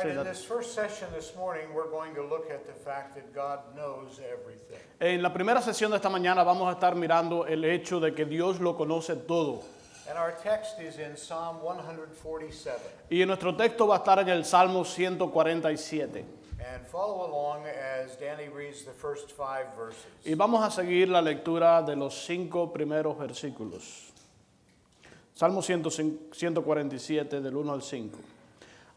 Right, in this first session this morning, we're going to look at the fact that God knows everything. En la primera sesión de esta mañana vamos a estar mirando el hecho de que Dios lo conoce todo. And our text is in Psalm 147. Y nuestro texto va a estar en el Salmo 147. And follow along as Danny reads the first 5 verses. Y vamos a seguir la lectura de los 5 primeros versículos. Salmo 147 del 1 al 5.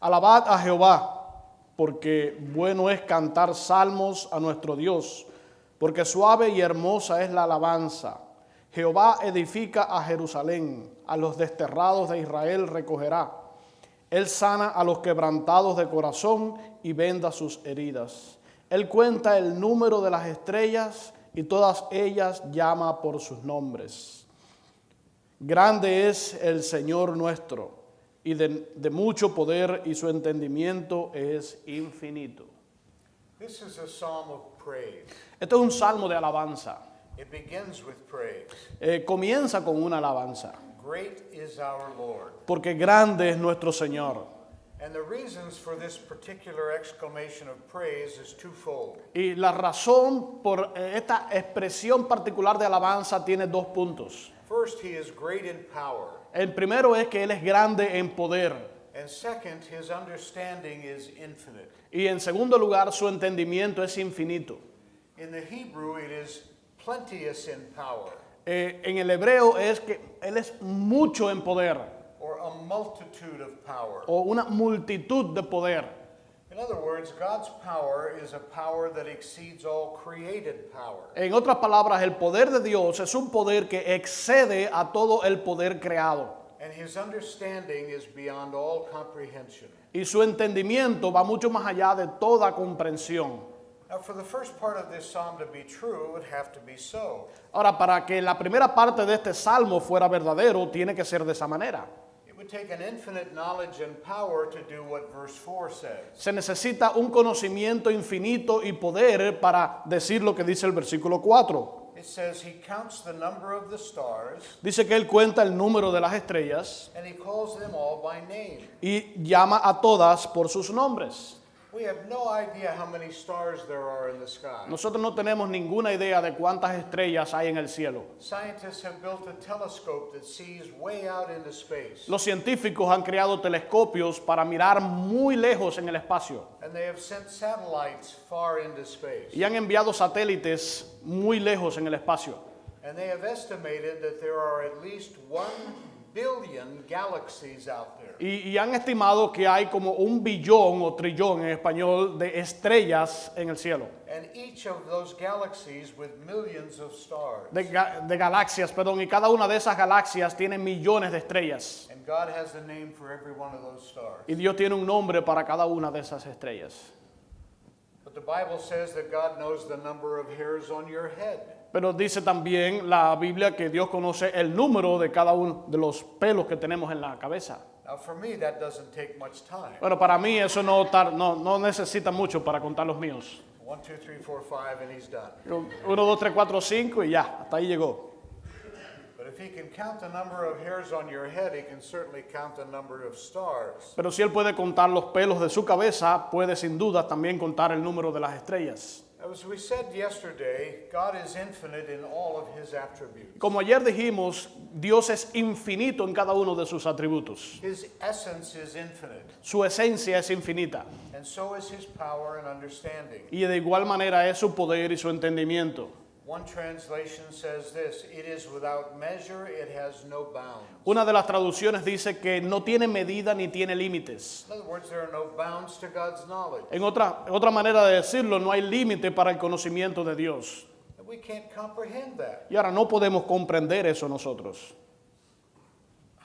Alabad a Jehová, porque bueno es cantar salmos a nuestro Dios, porque suave y hermosa es la alabanza. Jehová edifica a Jerusalén, a los desterrados de Israel recogerá. Él sana a los quebrantados de corazón y venda sus heridas. Él cuenta el número de las estrellas y todas ellas llama por sus nombres. Grande es el Señor nuestro y de mucho poder y su entendimiento es infinito. This is a psalm of praise. Esto es un salmo de alabanza. It begins with praise. Comienza con una alabanza, Great is our Lord. porque grande es nuestro Señor. And the reasons for this particular exclamation of praise is twofold. Y la razón por esta expresión particular de alabanza tiene 2 puntos. First, he is great in power. El primero es que Él es grande en poder. And second, his understanding is infinite. Y en segundo lugar, su entendimiento es infinito. In the Hebrew, it is plenteous in power, En el hebreo es que Él es mucho en poder, or a multitude of power. o una multitud de poder. In other words, God's power is a power that exceeds all created power. En otras palabras, el poder de Dios es un poder que excede a todo el poder creado. And his understanding is beyond all comprehension. Y su entendimiento va mucho más allá de toda comprensión. Now, for the first part of this psalm to be true, it would have to be so. Ahora, para que la primera parte de este salmo fuera verdadero, tiene que ser de esa manera. It would take an infinite knowledge and power to do what verse 4 says. Se necesita un conocimiento infinito y poder para decir lo que dice el versículo 4. It says he counts the number of the stars, Dice que Él cuenta el número de las estrellas and he calls them all by name. y llama a todas por sus nombres. We have no idea how many stars there are in the sky. Nosotros no tenemos ninguna idea de cuántas estrellas hay en el cielo. Scientists have built a telescope that sees way out into space. Los científicos han creado telescopios para mirar muy lejos en el espacio And they have sent satellites far into space. y han enviado satélites muy lejos en el espacio. And they have estimated that there are at least 1 billion galaxies out there. Y han estimado que hay como 1 billón o trillón en español de estrellas en el cielo. And each of those galaxies with millions of stars. De galaxias, perdón, y cada una de esas galaxias tiene millones de estrellas. And God has a name for every one of those stars. Y Dios tiene un nombre para cada una de esas estrellas. But the Bible says that God knows the number of hairs on your head. Pero dice también la Biblia que Dios conoce el número de cada uno de los pelos que tenemos en la cabeza. Now for me that doesn't take much time. Bueno, para mí eso no necesita mucho para contar los míos. 1, 2, 3, 4, 5 and he's done. 1, 2, 3, 4, 5 y ya, hasta ahí llegó. But if he can count the number of hairs on your head, he can certainly count the number of stars. Pero si Él puede contar los pelos de su cabeza, puede sin duda también contar el número de las estrellas. As we said yesterday, God is infinite in all of his attributes. Como ayer dijimos, Dios es infinito en cada uno de sus atributos. His essence is infinite, Su esencia es infinita. and so is his power and understanding. Y de igual manera es su poder y su entendimiento. One translation says this: it is without measure, it has no bounds. Una de las traducciones dice que no tiene medida ni tiene límites. In other words, there are no bounds to God's knowledge. En otra manera de decirlo, no hay límite para el conocimiento de Dios. And we can't comprehend that. Y ahora no podemos comprender eso nosotros.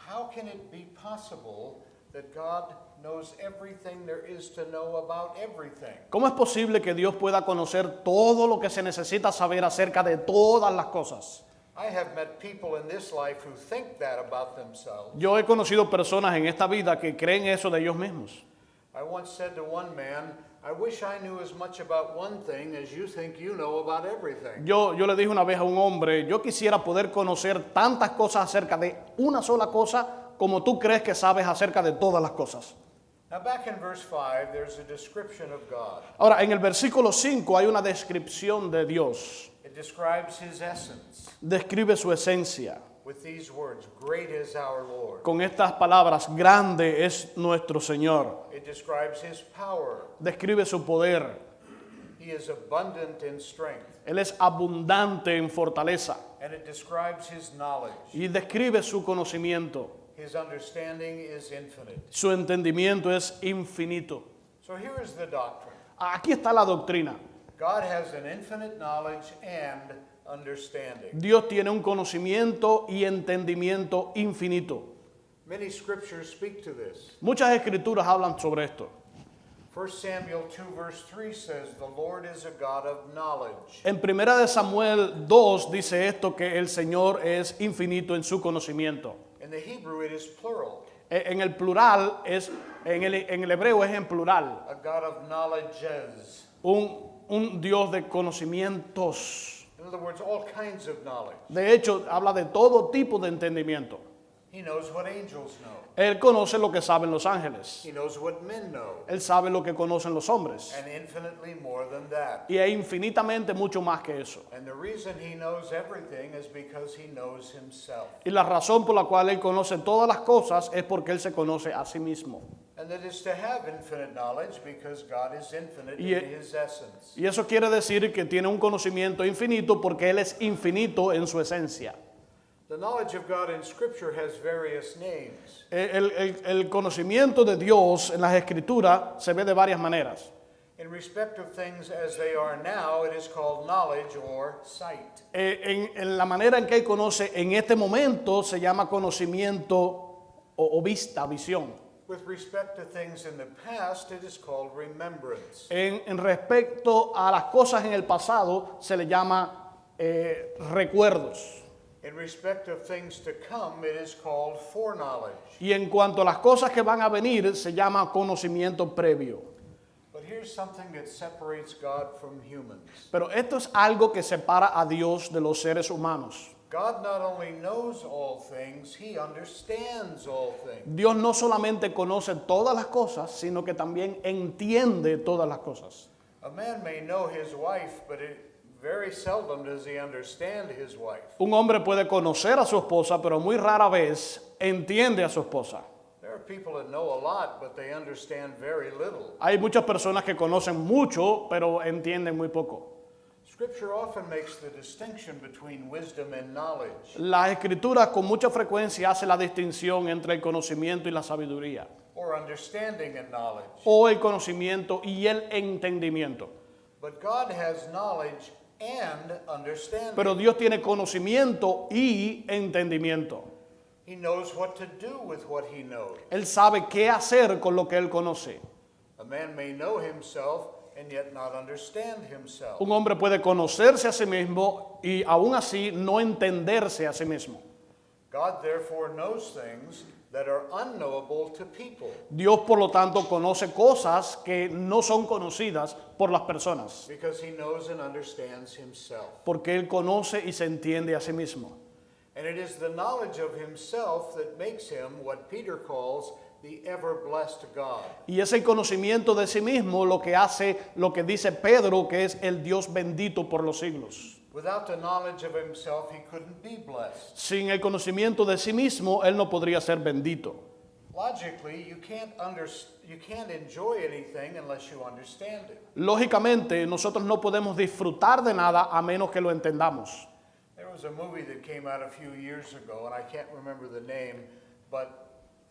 How can it be possible that God knows everything there is to know about everything? ¿Cómo es posible que Dios pueda conocer todo lo que se necesita saber acerca de todas las cosas? I have met people in this life who think that about themselves. Yo he conocido personas en esta vida que creen eso de ellos mismos. I once said to one man, I wish I knew as much about one thing as you think you know about everything. Yo le dije una vez a un hombre, yo quisiera poder conocer tantas cosas acerca de una sola cosa como tú crees que sabes acerca de todas las cosas. Now, back in verse 5, there's a description of God. Ahora, en el versículo 5 hay una descripción de Dios. It describes his essence Describe su esencia with these words, great is our Lord. con estas palabras: grande es nuestro Señor. It describes his power. Describe su poder. He is abundant in strength. Él es abundante en fortaleza. And it describes his knowledge. Y describe su conocimiento. His understanding is infinite. Su entendimiento es infinito. So here is the doctrine. Aquí está la doctrina. God has an infinite knowledge and understanding. Dios tiene un conocimiento y entendimiento infinito. Many scriptures speak to this. Muchas escrituras hablan sobre esto. 1 Samuel 2 verse 3 says, the Lord is a God of knowledge. En 1 de Samuel 2 dice esto, que el Señor es infinito en su conocimiento. In the Hebrew it is plural, En el plural es, en el hebreo es en plural. a God of knowledges. Un Dios de conocimientos. In other words, all kinds of knowledge. De hecho, habla de todo tipo de entendimiento. He knows what angels know. Él conoce lo que saben los ángeles. He knows what men know. Él sabe lo que conocen los hombres. And infinitely more than that. Y es infinitamente mucho más que eso. And the reason he knows everything is because he knows himself. Y la razón por la cual Él conoce todas las cosas es porque Él se conoce a sí mismo. And that is to have infinite knowledge because God is infinite Y- in his essence. Y eso quiere decir que tiene un conocimiento infinito porque Él es infinito en su esencia. The knowledge of God in Scripture has various names. El conocimiento de Dios en las Escrituras se ve de varias maneras. In respect of things as they are now, it is called knowledge or sight. En la manera en que Él conoce en este momento se llama conocimiento o vista, visión. With respect to things in the past, it is called remembrance. En respecto a las cosas en el pasado se le llama recuerdos. In respect of things to come, it is called foreknowledge. Y en cuanto a las cosas que van a venir se llama conocimiento previo. But here's something that separates God from humans. Pero esto es algo que separa a Dios de los seres humanos. God not only knows all things, he understands all things. Dios no solamente conoce todas las cosas, sino que también entiende todas las cosas. A man may know his wife, but very seldom does he understand his wife. Un hombre puede conocer a su esposa, pero muy rara vez entiende a su esposa. There are people that know a lot, but they understand very little. Hay muchas personas que conocen mucho, pero entienden muy poco. Scripture often makes the distinction between wisdom and knowledge, Las escrituras con mucha frecuencia hacen la distinción entre el conocimiento y la sabiduría, or understanding and knowledge. o el conocimiento y el entendimiento. But God has knowledge and understanding. Pero Dios tiene conocimiento y entendimiento. He knows what to do with what he knows. Él sabe qué hacer con lo que él conoce. A man may know himself and yet not understand himself. Un hombre puede conocerse a sí mismo y aún así no entenderse a sí mismo. God therefore knows things that are unknowable to people Dios, por lo tanto, conoce cosas que no son conocidas por las personas, because he knows and understands himself. porque Él conoce y se entiende a sí mismo. And it is the knowledge of himself that makes him what Peter calls the ever-blessed God. Y es el conocimiento de sí mismo lo que hace lo que dice Pedro, que es el Dios bendito por los siglos. Without the knowledge of himself, he couldn't be blessed. Sin el conocimiento de sí mismo, Él no podría ser bendito. Logically, you can't enjoy anything unless you understand it. Lógicamente, nosotros no podemos disfrutar de nada a menos que lo entendamos. There was a movie that came out a few years ago, and I can't remember the name, but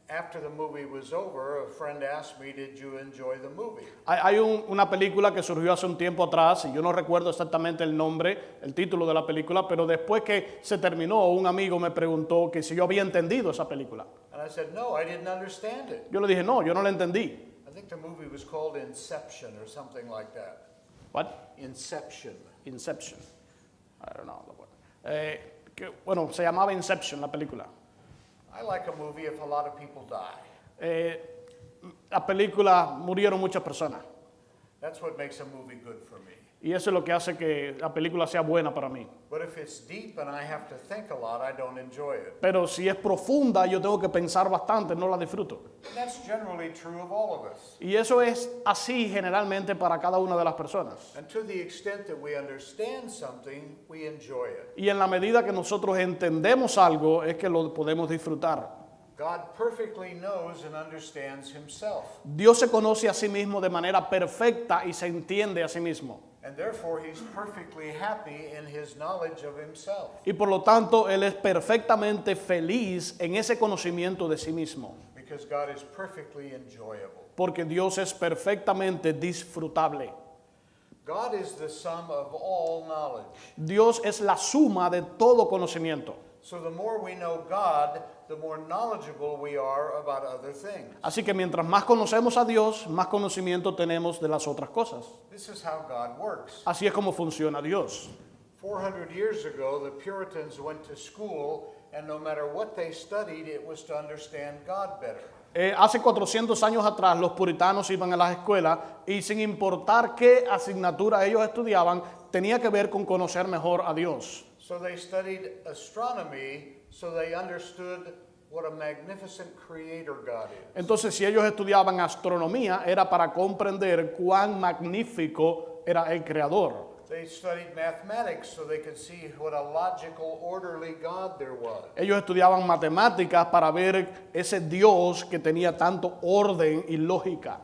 after the movie was over, a friend asked me, "Did you enjoy the movie?" Hay una película que surgió hace un tiempo atrás, y yo no recuerdo exactamente el nombre, el título de la película, pero después que se terminó, un amigo me preguntó que si yo había entendido esa película. And I said, "No, I didn't understand it." Yo le dije, no, yo no la entendí. I think the movie was called Inception or something like that. What? Inception. Inception. I don't know. Bueno, se llamaba Inception la película. I like a movie if a lot of people die. La película murieron muchas personas. That's what makes a movie good for me. Y eso es lo que hace que la película sea buena para mí. But if it's deep and I have to think a lot, I don't enjoy it. Pero si es profunda, yo tengo que pensar bastante, no la disfruto. And that's generally true of all of us. Y eso es así generalmente para cada una de las personas. And to the extent that we understand something, we enjoy it. Y en la medida que nosotros entendemos algo, es que lo podemos disfrutar. God perfectly knows and understands himself. Dios se conoce a sí mismo de manera perfecta y se entiende a sí mismo. And therefore, he's perfectly happy in his knowledge of himself. Y por lo tanto, Él es perfectamente feliz en ese conocimiento de sí mismo. Because God is perfectly enjoyable. Porque Dios es perfectamente disfrutable. God is the sum of all knowledge. Dios es la suma de todo conocimiento. So the more we know God, the more knowledgeable we are about other things. Así que mientras más conocemos a Dios, más conocimiento tenemos de las otras cosas. This is how God works. Así es como funciona Dios. 400 years ago, the Puritans went to school, and no matter what they studied, it was to understand God better. Hace 400 años atrás, los puritanos iban a las escuelas y sin importar qué asignatura ellos estudiaban, tenía que ver con conocer mejor a Dios. So they studied astronomy so they understood what a magnificent creator God is. Entonces, si ellos estudiaban astronomía, era para comprender cuán magnífico era el Creador. They studied mathematics so they could see what a logical, orderly God there was. Ellos estudiaban matemáticas para ver ese Dios que tenía tanto orden y lógica.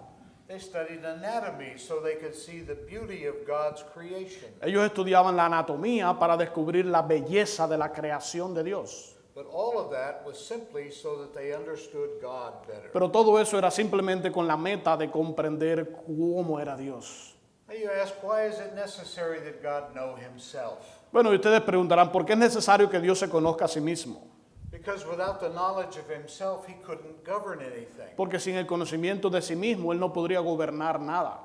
They studied anatomy so they could see the beauty of God's creation. Ellos estudiaban la anatomía para descubrir la belleza de la creación de Dios. But all of that was simply so that they understood God better. Pero todo eso era simplemente con la meta de comprender cómo era Dios. Now you ask, why is it necessary that God know himself? Bueno, y ustedes preguntarán, ¿por qué es necesario que Dios se conozca a sí mismo? Because without the knowledge of himself, he couldn't govern anything. Porque sin el conocimiento de sí mismo, Él no podría gobernar nada.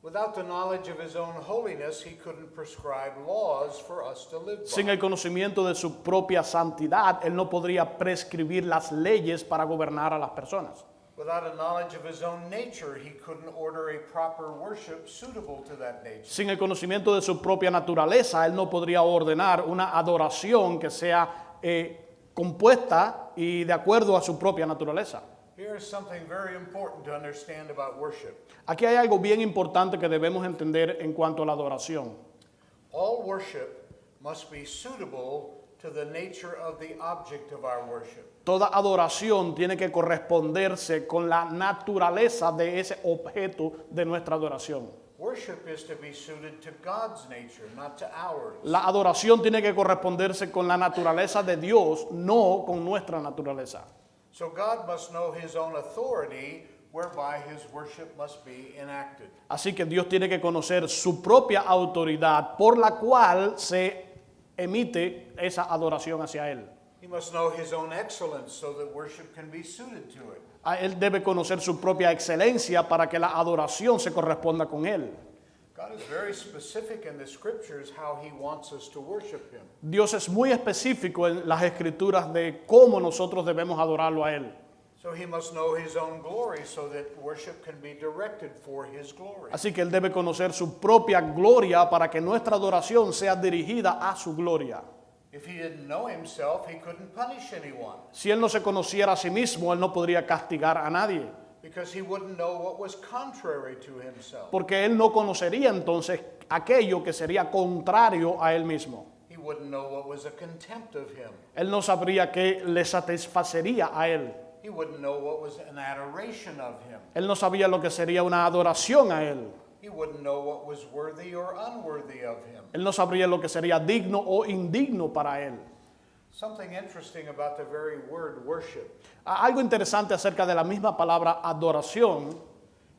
Without the knowledge of his own holiness, he couldn't prescribe laws for us to live Sin by. el conocimiento de su propia santidad, Él no podría prescribir las leyes para gobernar a las personas. Without a knowledge of his own nature, he couldn't order a proper worship suitable to that nature. Sin el conocimiento de su propia naturaleza, Él no podría ordenar una adoración que sea compuesta y de acuerdo a su propia naturaleza. Here is something very important to understand about worship. Aquí hay algo bien importante que debemos entender en cuanto a la adoración. All worship must be suitable to the nature of the object of our worship. Toda adoración tiene que corresponderse con la naturaleza de ese objeto de nuestra adoración. Worship is to be suited to God's nature, not to ours. La adoración tiene que corresponderse con la naturaleza de Dios, no con nuestra naturaleza. So God must know his own authority, whereby his worship must be enacted. Así que Dios tiene que conocer su propia autoridad por la cual se emite esa adoración hacia Él. He must know his own excellence so that worship can be suited to it. Él debe conocer su propia excelencia para que la adoración se corresponda con Él. God is very specific in the scriptures how he wants us to worship him. Dios es muy específico en las escrituras de cómo nosotros debemos adorarlo a Él. So he must know his own glory so that worship can be directed for his glory. Así que Él debe conocer su propia gloria para que nuestra adoración sea dirigida a su gloria. If he didn't know himself, he couldn't punish anyone Si Él no se conociera a sí mismo, Él no podría castigar a nadie, because he wouldn't know what was contrary to himself. porque Él no conocería entonces aquello que sería contrario a Él mismo. He wouldn't know what was a contempt of him. Él no sabría qué le satisfacería a Él. He wouldn't know what was an adoration of him. Él no sabía lo que sería una adoración a Él. He wouldn't know what was worthy or unworthy of him. Él no sabría lo que sería digno o indigno para Él. Something interesting about the very word worship. Algo interesante acerca de la misma palabra adoración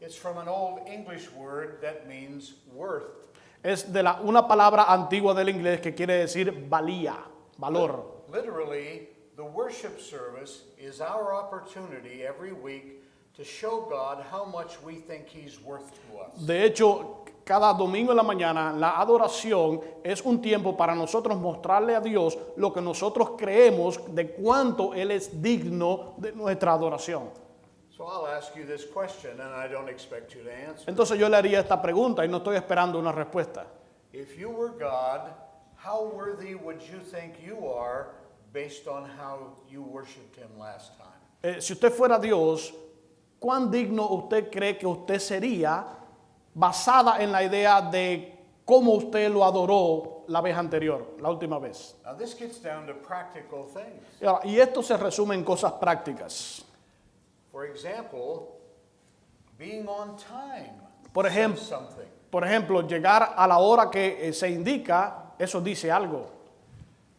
It's from an old English word that means worth. es de una palabra antigua del inglés que quiere decir valía, valor. Literally, the worship service is our opportunity every week to show God how much we think he's worth to us. De hecho, cada domingo en la mañana, la adoración es un tiempo para nosotros mostrarle a Dios lo que nosotros creemos de cuánto Él es digno de nuestra adoración. So I'll ask you this question, and I don't expect you to answer. Entonces yo le haría esta pregunta y no estoy esperando una respuesta. if you were God, how worthy would you think you are based on how you worshiped him last time? Si usted fuera Dios, ¿cuán digno usted cree que usted sería basada en la idea de cómo usted lo adoró la vez anterior, la última vez? Now this gets down to practical things. Y esto se resume en cosas prácticas. For example, being on time Por says ejemplo, something. Por ejemplo, llegar a la hora que se indica, eso dice algo.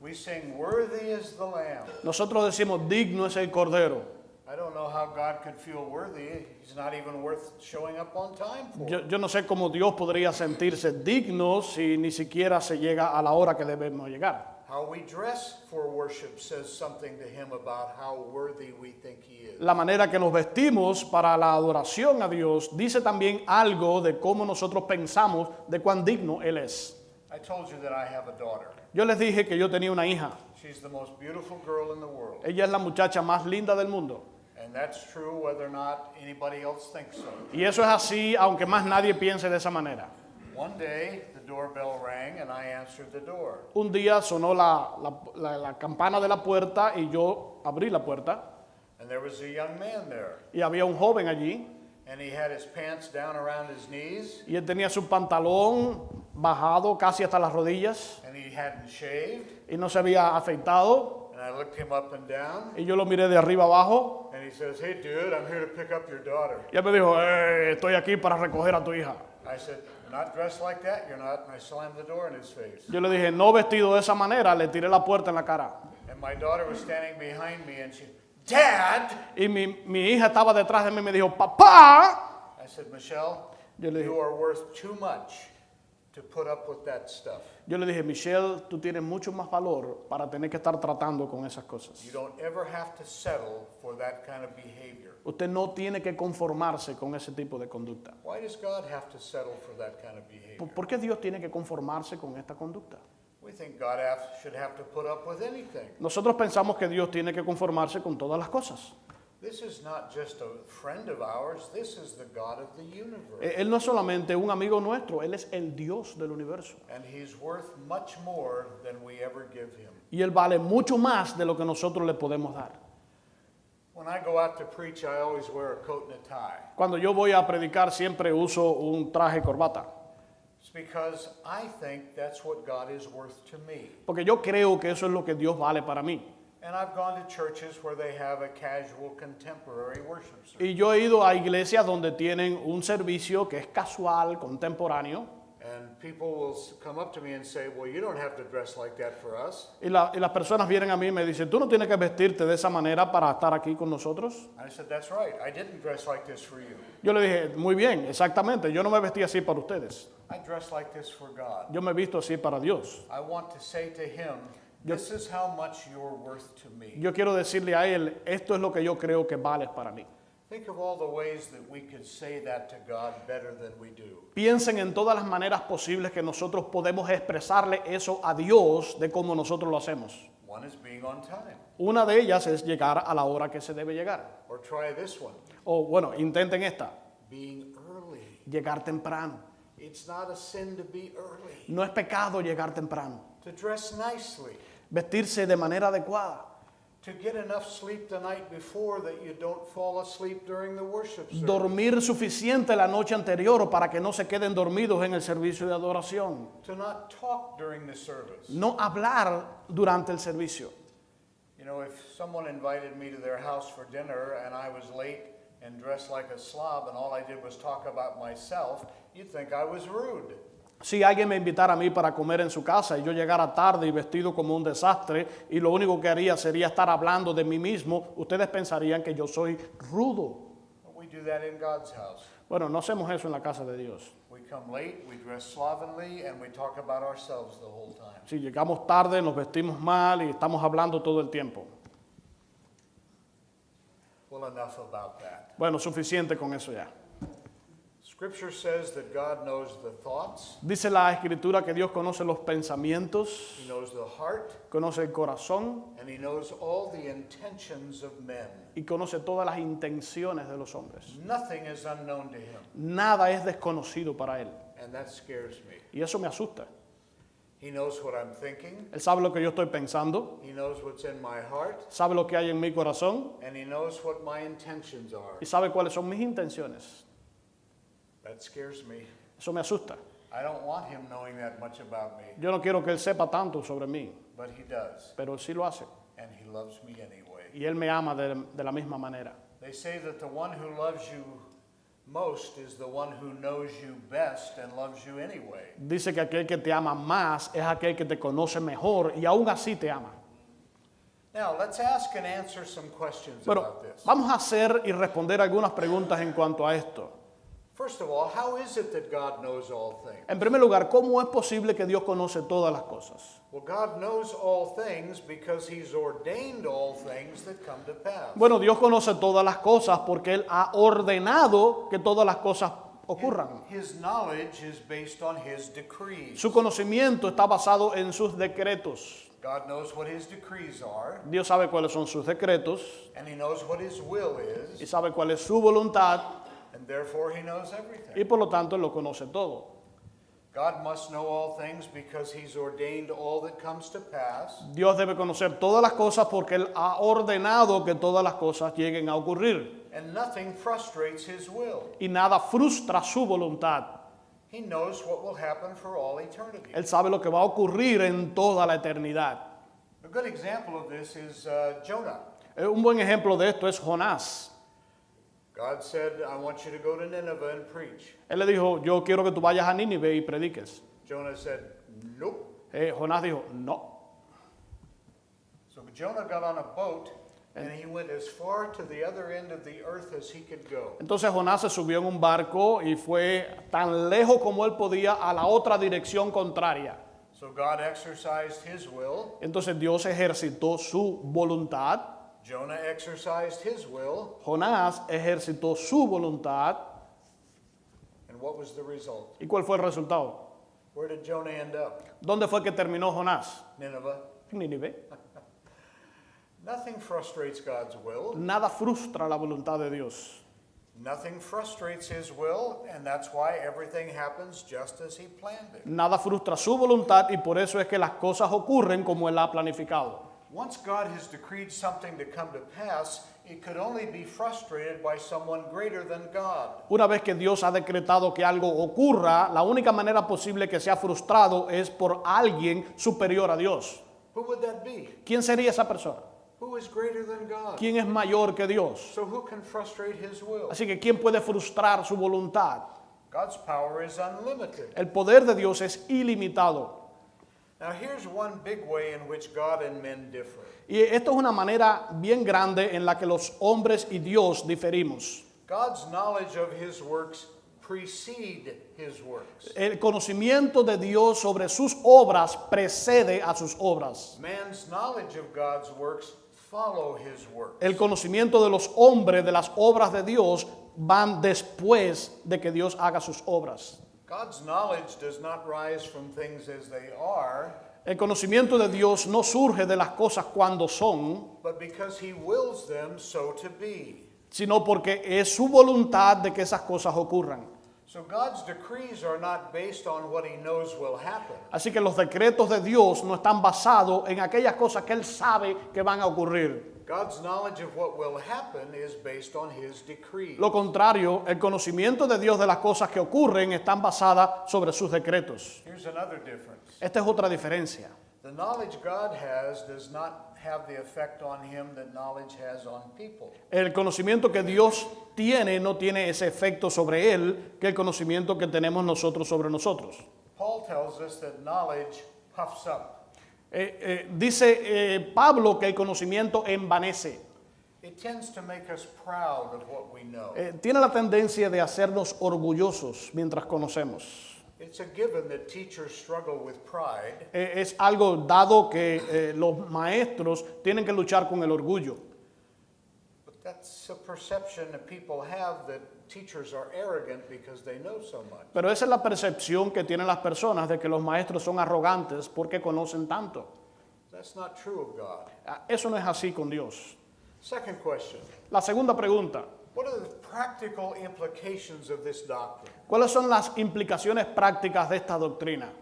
We sing, worthy is the Lamb. Nosotros decimos, digno es el Cordero. I don't know how God could feel worthy. He's not even worth showing up on time for. Yo no sé cómo Dios podría sentirse digno si ni siquiera se llega a la hora que debemos llegar. How we dress for worship says something to him about how worthy we think he is. La manera que nos vestimos para la adoración a Dios dice también algo de cómo nosotros pensamos de cuán digno Él es. I told you that I have a daughter. Yo les dije que yo tenía una hija. She's the most beautiful girl in the world. Ella es la muchacha más linda del mundo. And that's true whether or not anybody else thinks so. Y eso es así, aunque más nadie piense de esa manera. One day, the doorbell rang and I answered the door. Un día sonó la campana de la puerta y yo abrí la puerta And there was a young man there. y había un joven allí And he had his pants down around his knees. y él tenía su pantalón bajado casi hasta las rodillas And he hadn't shaved. y no se había afeitado And I looked him up and down. y yo lo miré de arriba abajo And he says, hey dude, I'm here to pick up your daughter. y él me dijo, estoy aquí para recoger a tu hija. I said, not dressed like that, you're not. And I slammed the door in his face. Yo le dije, no vestido de esa manera, le tiré la puerta en la cara. And my daughter was standing behind me and she, Dad! Y mi hija estaba detrás de mí y me dijo, papá. I said, Michelle, Yo le you dije, are worth too much to put up with that stuff. Michelle, tú tienes mucho más valor para tener que estar tratando con esas cosas. You don't ever have to settle for that kind of behavior. Usted no tiene que conformarse con ese tipo de conducta. Why does God have to settle for that kind of behavior? ¿Por qué Dios tiene que conformarse con esta conducta? We think God should have to put up with anything. Nosotros pensamos que Dios tiene que conformarse con todas las cosas. This is not just a friend of ours, this is the God of the universe. Él no es solamente un amigo nuestro, Él es el Dios del universo. And he's worth much more than we ever give him. Y Él vale mucho más de lo que nosotros le podemos dar. When I go out to preach, I always wear a coat and a tie. Cuando yo voy a predicar siempre uso un traje y corbata. It's because I think that's what God is worth to me. Porque yo creo que eso es lo que Dios vale para mí. And I've gone to churches where they have a casual contemporary worship service. Y yo he ido a iglesias donde tienen un servicio que es casual, contemporáneo. And people will come up to me and say, well, you don't have to dress like that for us. Y las personas vienen a mí y me dicen, tú no tienes que vestirte de esa manera para estar aquí con nosotros. I said, that's right. I didn't dress like this for you. Yo le dije, muy bien, exactamente, yo no me vestí así para ustedes. I dress like this for God. Yo me visto así para Dios. I want to say to him, this is how much you're worth to me. Yo quiero decirle a Él, esto es lo que yo creo que vales para mí. Think of all the ways that we could say that to God better than we do. Piensen en todas las maneras posibles que nosotros podemos expresarle eso a Dios de cómo nosotros lo hacemos. One is being on time. Una de ellas es llegar a la hora que se debe llegar. Or try this one, O bueno, intenten esta, being early. llegar temprano. It's not a sin to be early. No es pecado llegar temprano. To dress nicely. Vestirse de manera adecuada. To get enough sleep the night before that you don't fall asleep during the worship service. Dormir suficiente la noche anterior para que no se queden dormidos en el servicio de adoración. To not talk during the service. No hablar durante el servicio. You know, if someone invited me to their house for dinner and I was late and dressed like a slob and all I did was talk about myself, you'd think I was rude. Si alguien me invitara a mí para comer en su casa y yo llegara tarde y vestido como un desastre y lo único que haría sería estar hablando de mí mismo, ustedes pensarían que yo soy rudo. But we do that in God's house. Bueno, no hacemos eso en la casa de Dios. We come late, we dress slovenly, and we talk about ourselves the whole time. Si llegamos tarde, nos vestimos mal y estamos hablando todo el tiempo. Well, enough about that. Bueno, suficiente con eso ya. Scripture says that God knows the thoughts, Dice la Escritura que Dios conoce los pensamientos, He knows the heart, conoce el corazón and He knows all the intentions of men. y conoce todas las intenciones de los hombres. Nothing is unknown to Him, Nada es desconocido para Él. and that scares me. Y eso me asusta. He knows what I'm thinking. Él sabe lo que yo estoy pensando, He knows what's in my heart. sabe lo que hay en mi corazón And he knows what my intentions are. y sabe cuáles son mis intenciones. That scares me. Eso me asusta. I don't want him knowing that much about me, Yo no quiero que Él sepa tanto sobre mí, but he does. pero Él sí lo hace. And he loves me anyway. Y Él me ama de la misma manera. They say that the one who loves you most is the one who knows you best and loves you anyway. Dice que aquel que te ama más es aquel que te conoce mejor y aún así te ama. Now, let's ask and answer some questions Pero about this. vamos a hacer y responder algunas preguntas en cuanto a esto. First of all, how is it that God knows all things? En primer lugar, ¿cómo es posible que Dios conoce todas las cosas? Well, God knows all things because he's ordained all things that come to pass. Bueno, Dios conoce todas las cosas porque Él ha ordenado que todas las cosas ocurran. His knowledge is based on his decrees. Su conocimiento está basado en sus decretos. God knows what his decrees are, Dios sabe cuáles son sus decretos and he knows what his will y is, sabe cuál es su voluntad and therefore he knows everything. y por lo tanto Él lo conoce todo. God must know all things because he's ordained all that comes to pass, Dios debe conocer todas las cosas porque Él ha ordenado que todas las cosas lleguen a ocurrir. and nothing frustrates his will. Y nada frustra su voluntad. He knows what will happen for all eternity. Él sabe lo que va a ocurrir en toda la eternidad. A good example of this is Jonah. Un buen ejemplo de esto es Jonás. God said, I want you to go to Nineveh and preach. Él le dijo, yo quiero que tú vayas a Nínive y prediques. Jonah said, nope. Jonás dijo, no. So Jonah got on a boat and he went as far to the other end of the earth as he could go. Entonces Jonás se subió en un barco y fue tan lejos como él podía a la otra dirección contraria. So God exercised his will. Entonces Dios ejercitó su voluntad. Jonah exercised his will. Jonás ejercitó su voluntad. And what was the result? ¿Y cuál fue el resultado? Where did Jonah end up? ¿Dónde fue que terminó Jonás? Nineveh. En Nínive. Nothing frustrates God's will. Nada frustra la voluntad de Dios. Nothing frustrates his will, and that's why everything happens just as he planned it. Nada frustra su voluntad y por eso es que las cosas ocurren como Él ha planificado. Once God has decreed something to come to pass, it could only be frustrated by someone greater than God. Una vez que Dios ha decretado que algo ocurra, la única manera posible que sea frustrado es por alguien superior a Dios. Who would that be? ¿Quién sería esa persona? Who is greater than God? ¿Quién es mayor que Dios? So who can frustrate his will? Así que ¿quién puede frustrar su voluntad? God's power is unlimited. El poder de Dios es ilimitado. Now here's one big way in which God and men differ. Y esto es una manera bien grande en la que los hombres y Dios diferimos. God's knowledge of his works precede his works. El conocimiento de Dios sobre sus obras precede a sus obras. Man's knowledge of God's works follow his works. El conocimiento de los hombres de las obras de Dios van después de que Dios haga sus obras. God's knowledge does not rise from things as they are, El conocimiento de Dios no surge de las cosas cuando son, but because he wills them so to be. sino porque es su voluntad de que esas cosas ocurran. So God's decrees are not based on what he knows will happen. Así que los decretos de Dios no están basados en aquellas cosas que Él sabe que van a ocurrir. God's knowledge of what will happen is based on his decrees. Lo contrario, el conocimiento de Dios de las cosas que ocurren están basadas sobre sus decretos. Here's another difference. Esta es otra diferencia. The knowledge God has does not have the effect on him that knowledge has on people. El conocimiento que Dios tiene no tiene ese efecto sobre Él que el conocimiento que tenemos nosotros sobre nosotros. Paul tells us that knowledge puffs up. Dice Pablo que el conocimiento envanece. It tends to make us proud of what we know. Tiene la tendencia de hacernos orgullosos mientras conocemos. It's a given that teachers struggle with pride, Es algo dado que los maestros tienen que luchar con el orgullo. but that's a perception that people have that teachers are arrogant because they know so much. Pero esa es la percepción que tienen las personas de que los maestros son arrogantes porque conocen tanto. That's not true of God. Eso no es así con Dios. Second question. La segunda pregunta. What are the practical implications of this doctrine? ¿Cuáles son las implicaciones prácticas de esta doctrina?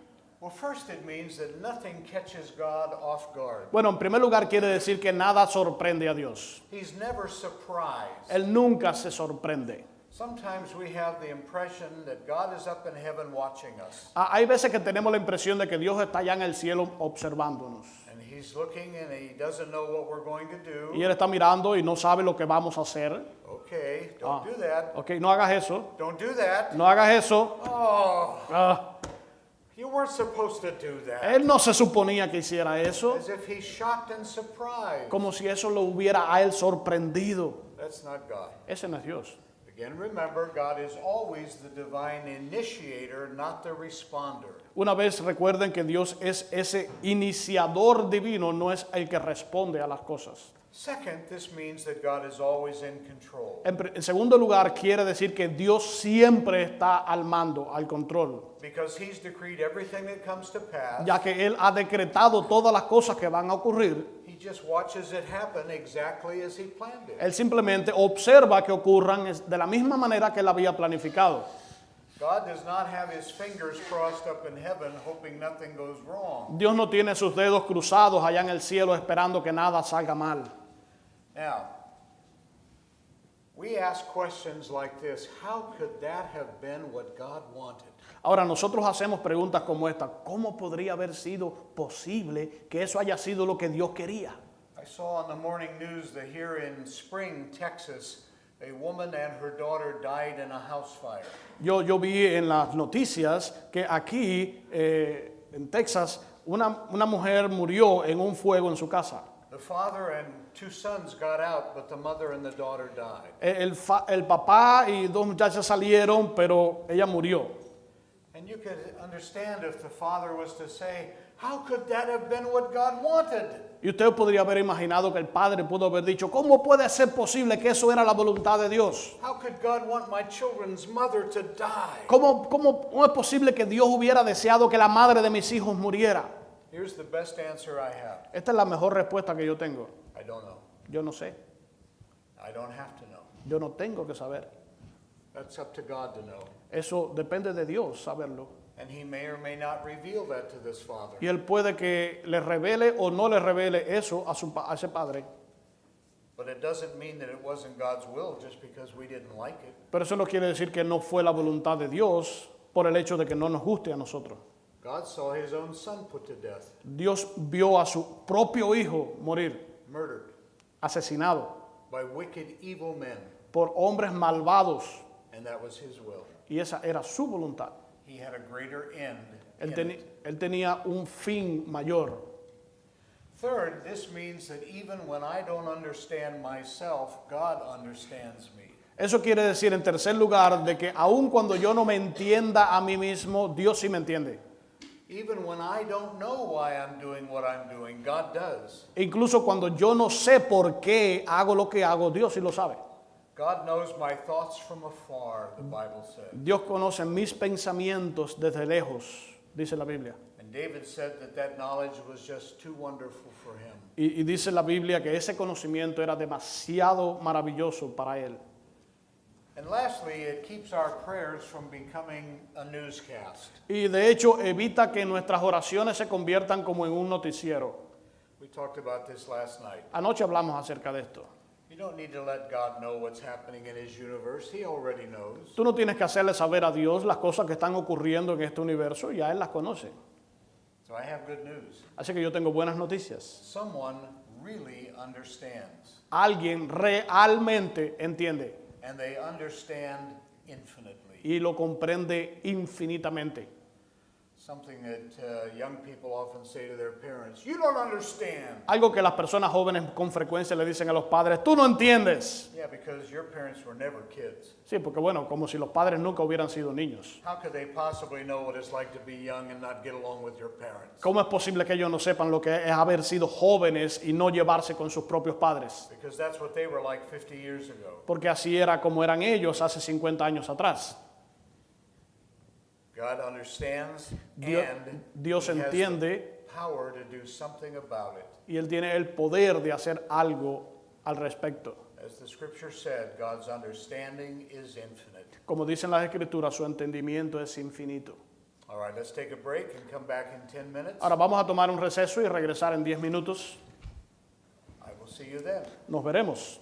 Well, first it means that nothing catches God off guard. Bueno, en primer lugar quiere decir que nada sorprende a Dios. He's never surprised. Él nunca se sorprende. Sometimes we have the impression that God is up in heaven watching us. Hay veces que tenemos la impresión de que Dios está allá en el cielo observándonos. And he's looking and he doesn't know what we're going to do. Y Él está mirando y no sabe lo que vamos a hacer. Okay, don't do that. Ok, no hagas eso. Don't do that. No hagas eso. Oh, Ah, you weren't supposed to do that. él no se suponía que hiciera eso. As if he's shocked and surprised. Como si eso lo hubiera a Él sorprendido. That's not God. Ese no es Dios. Again, remember, God is always the divine initiator, not the responder. Una vez recuerden que Dios es ese iniciador divino, no es el que responde a las cosas. Second, this means that God is always in control. En segundo lugar, quiere decir que Dios siempre está al mando, al control, Because he's decreed everything that comes to pass, ya que Él ha decretado todas las cosas que van a ocurrir. he just watches it happen exactly as he planned it. Él simplemente observa que ocurran de la misma manera que Él había planificado. God does not have his fingers crossed up in heaven hoping nothing goes wrong. Dios no tiene sus dedos cruzados allá en el cielo esperando que nada salga mal. Now, we ask questions like this. How could that have been what God wanted? Ahora nosotros hacemos preguntas como esta. ¿Cómo podría haber sido posible que eso haya sido lo que Dios quería? I saw on the morning news that here in Spring, Texas, a woman and her daughter died in a house fire. Yo vi en las noticias que aquí en Texas una mujer murió en un fuego en su casa. The father and two sons got out, but the mother and the daughter died. El papá y dos muchachas salieron, pero ella murió. And you could understand if the father was to say, how could that have been what God wanted? Y usted podría haber imaginado que el padre pudo haber dicho, ¿cómo puede ser posible que eso era la voluntad de Dios? How could God want my children's mother to die? ¿Cómo es posible que Dios hubiera deseado que la madre de mis hijos muriera? Here's the best answer I have. Esta es la mejor respuesta que yo tengo. I don't know. Yo no sé. I don't have to know. Yo no tengo que saber. That's up to God to know. Eso depende de Dios saberlo. And he may or may not reveal that to this father. Y Él puede que le revele o no le revele eso a ese padre. But it doesn't mean that it wasn't God's will just because we didn't like it. Pero eso no quiere decir que no fue la voluntad de Dios por el hecho de que no nos guste a nosotros. God saw his own son put to death, Dios vio a su propio hijo morir, murdered asesinado by wicked, evil men, por hombres malvados. and that was his will. Y esa era su voluntad. He had a greater end. Él, in it. él tenía un fin mayor. Third, this means that even when I don't understand myself, God understands me. Eso quiere decir, en tercer lugar, de que aun cuando yo no me entienda a mí mismo, Dios sí me entiende. Even when I don't know why I'm doing what I'm doing, God does. Incluso cuando yo no sé por qué hago lo que hago, Dios sí lo sabe. God knows my thoughts from afar, the Bible says. Dios conoce mis pensamientos desde lejos, dice la Biblia. And David said that that knowledge was just too wonderful for him. Y dice la Biblia que ese conocimiento era demasiado maravilloso para él. And lastly, it keeps our prayers from becoming a newscast. Y de hecho evita que nuestras oraciones se conviertan como en un noticiero. We talked about this last night. Anoche hablamos acerca de esto. You don't need to let God know what's happening in his universe. He already knows. Tú no tienes que hacerle saber a Dios las cosas que están ocurriendo en este universo, ya Él las conoce. So I have good news. Así que yo tengo buenas noticias. Someone really understands. Alguien realmente entiende And they understand infinitely. y lo comprende infinitamente. Something that young people often say to their parents, you don't understand. Algo que las personas jóvenes con frecuencia le dicen a los padres, tú no entiendes. Yeah, because your parents were never kids. Sí, porque bueno, como si los padres nunca hubieran sido niños. How could they possibly know what it's like to be young and not get along with your parents? ¿Cómo es posible que ellos no sepan lo que es haber sido jóvenes y no llevarse con sus propios padres? Because that's what they were like 50 years ago. Porque así era como eran ellos hace 50 años atrás. God understands Dios- and Dios he has entiende. the power to do something about it. Y Él tiene el poder de hacer algo al respecto. As the scripture said, God's understanding is infinite. Como dicen las Escrituras, su entendimiento es infinito. All right, let's take a break and come back in 10 minutes. Ahora vamos a tomar un receso y regresar en 10 minutos. I will see you then. Nos veremos.